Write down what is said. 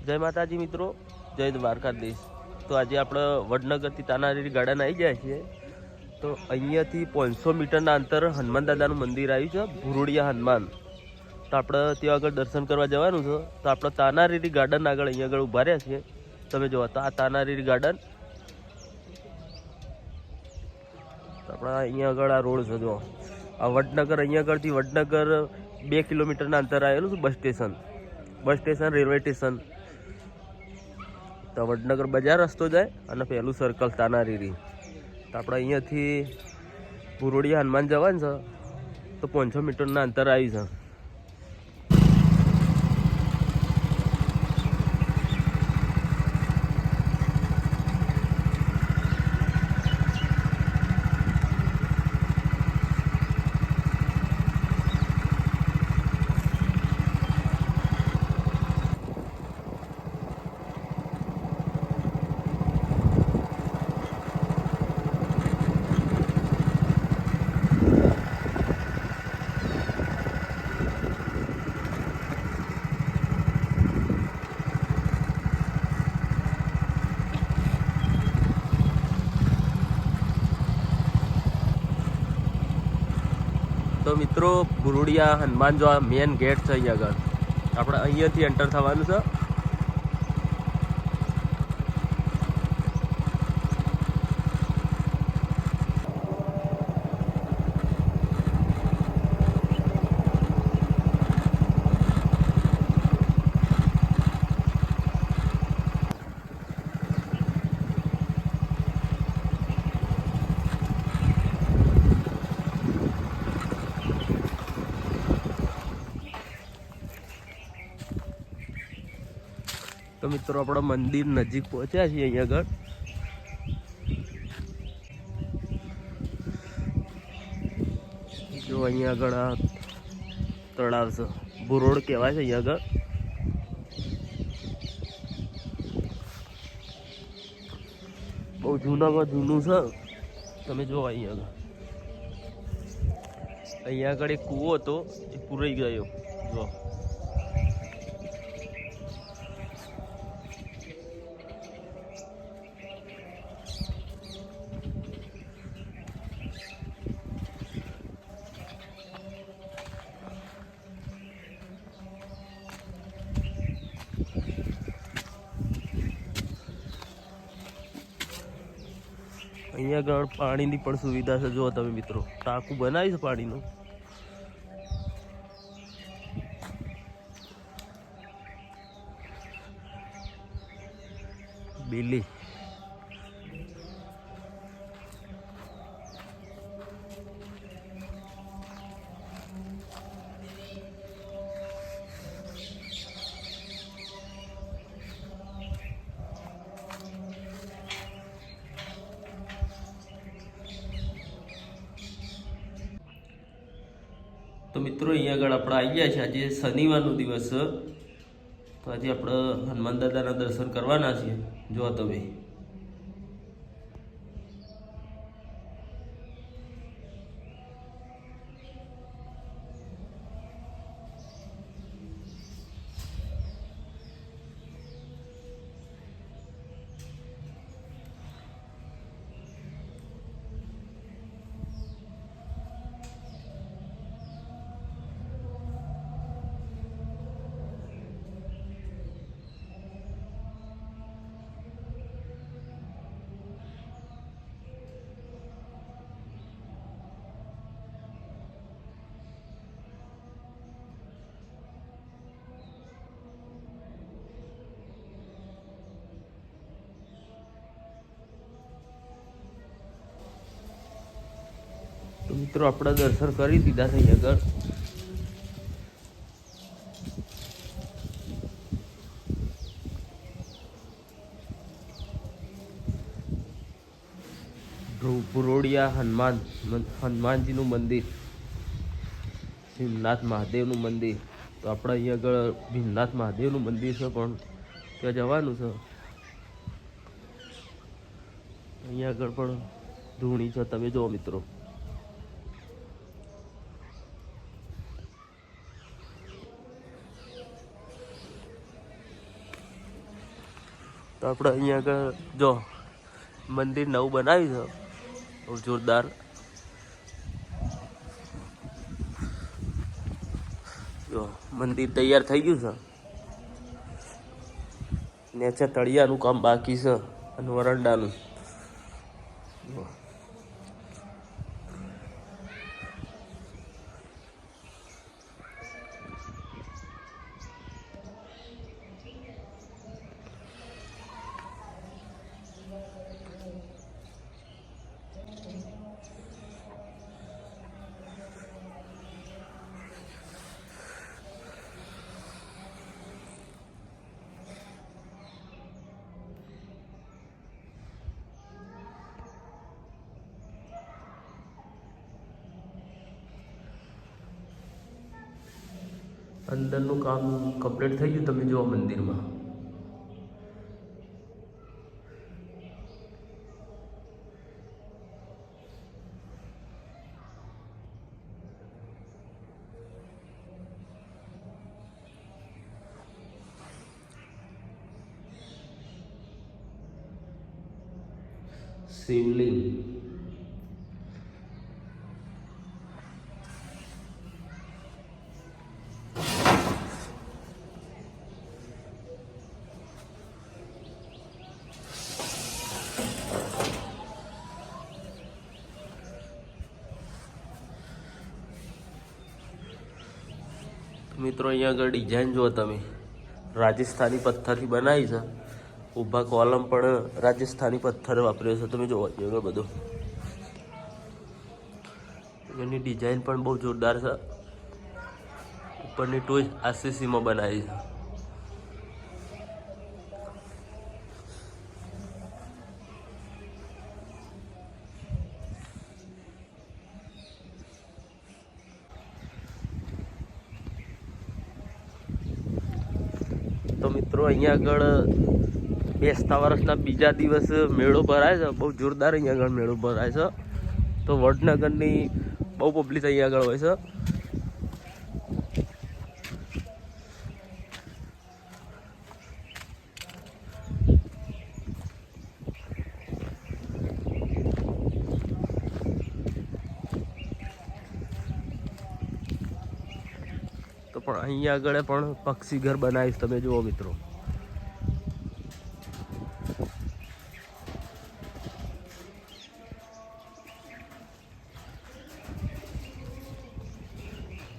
જય માતાજી મિત્રો, જય દ્વારકાધીશ। તો આજે આપણે વડનગરથી તાનારીરી ગાર્ડન આવી ગયા છીએ। તો અહીંયાથી 500 મીટરના અંતર હનુમાન દાદાનું મંદિર આવ્યું છે, ભુરોડિયા હનુમાન। તો આપણે ત્યાં આગળ દર્શન કરવા જવાનું છે। તો આપણે તાનારીરી ગાર્ડન આગળ અહીંયા આગળ ઊભા રહ્યા છીએ। તમે જુઓ તો આ તાનારીરી ગાર્ડન, આપણે અહીંયા આગળ આ રોડ છે, જો આ વડનગર, અહીંયા આગળથી વડનગર 2 કિલોમીટરના અંતર આવેલું છે। Bus station, railway station. તો વડનગર બજાર રસ્તો જાય અને પહેલું સર્કલ તાનારીરી। તો આપણે અહીંયાથી ભુરોડિયા હનુમાન જવાનું છે, તો 500 મીટરના અંતર આવી છે। તો મિત્રો, ભુરોડિયા હનુમાન જો આ મેન ગેટ છે, અહીંયા આગળ આપણે અહીંયાથી એન્ટર થવાનું છે। તો મિત્રો, આપણે મંદિર નજીક પહોંચ્યા છીએ। અહીંયા આગળ જો અહીંયા આગળ આ તળાવ છે, ભુરોડ કહેવાય છે। અહીંયા આગળ બહુ જૂનામાં જૂનું છે। તમે જો અહીંયા આગળ એક કૂવો હતો, એ પૂરાઈ ગયો। જો અહીંયા આગળ પાણીની પણ સુવિધા છે। જો તમે મિત્રો, ટાંકું બનાવ્યું છે પાણીનું। બેલી તો મિત્રો, અહીંયા આગળ આપણે આવી ગયા છે। આજે શનિવારનો દિવસ છે, તો આજે આપણે હનુમાન દાદાના દર્શન કરવાના છીએ। જો તમે આપણે દર્શન કરી દીધા છે। અહીંયા આગળ ભુરોડિયા હનુમાનજીનું મંદિર, ભીમનાથ મહાદેવનું મંદિર। તો આપણે અહીંયા આગળ ભીમનાથ મહાદેવનું મંદિર છે, પણ ત્યાં જવાનું છે। અહીંયા આગળ પણ ધૂણી છે, તમે જુઓ મિત્રો। આપણે અહીંયા આગળ જો મંદિર નવું બનાવ્યું છે બહુ જોરદાર. જો મંદિર તૈયાર થઈ ગયું છે. નેચે તળિયાનું કામ બાકી છે અને વરંડાનું. અંદરનું કામ કમ્પ્લીટ થઈ ગયું. તમે જુઓ મંદિરમાં શિવલિંગ. મિત્રો અહીંયા આગળ ડિઝાઇન જુઓ તમે, રાજસ્થાની પથ્થરથી બનાવી છે. ઊભા કોલમ પણ રાજસ્થાની પથ્થર વાપર્યો છે. તમે જુઓ આગળ બધું એની ડિઝાઇન પણ બહુ જોરદાર છે. ઉપરની ટોચ આરસીસીમાં બનાવી છે. તો મિત્રો અહીંયા આગળ બેસતા વર્ષના બીજા દિવસ મેળો ભરાય છે. બહુ જોરદાર અહીંયા આગળ મેળો ભરાય છે. તો વડનગરની બહુ પબ્લિક અહીંયા આગળ હોય છે. તો પણ અહીંયા આગળ પણ પક્ષી ઘર બનાવીશ. તમે જુઓ મિત્રો,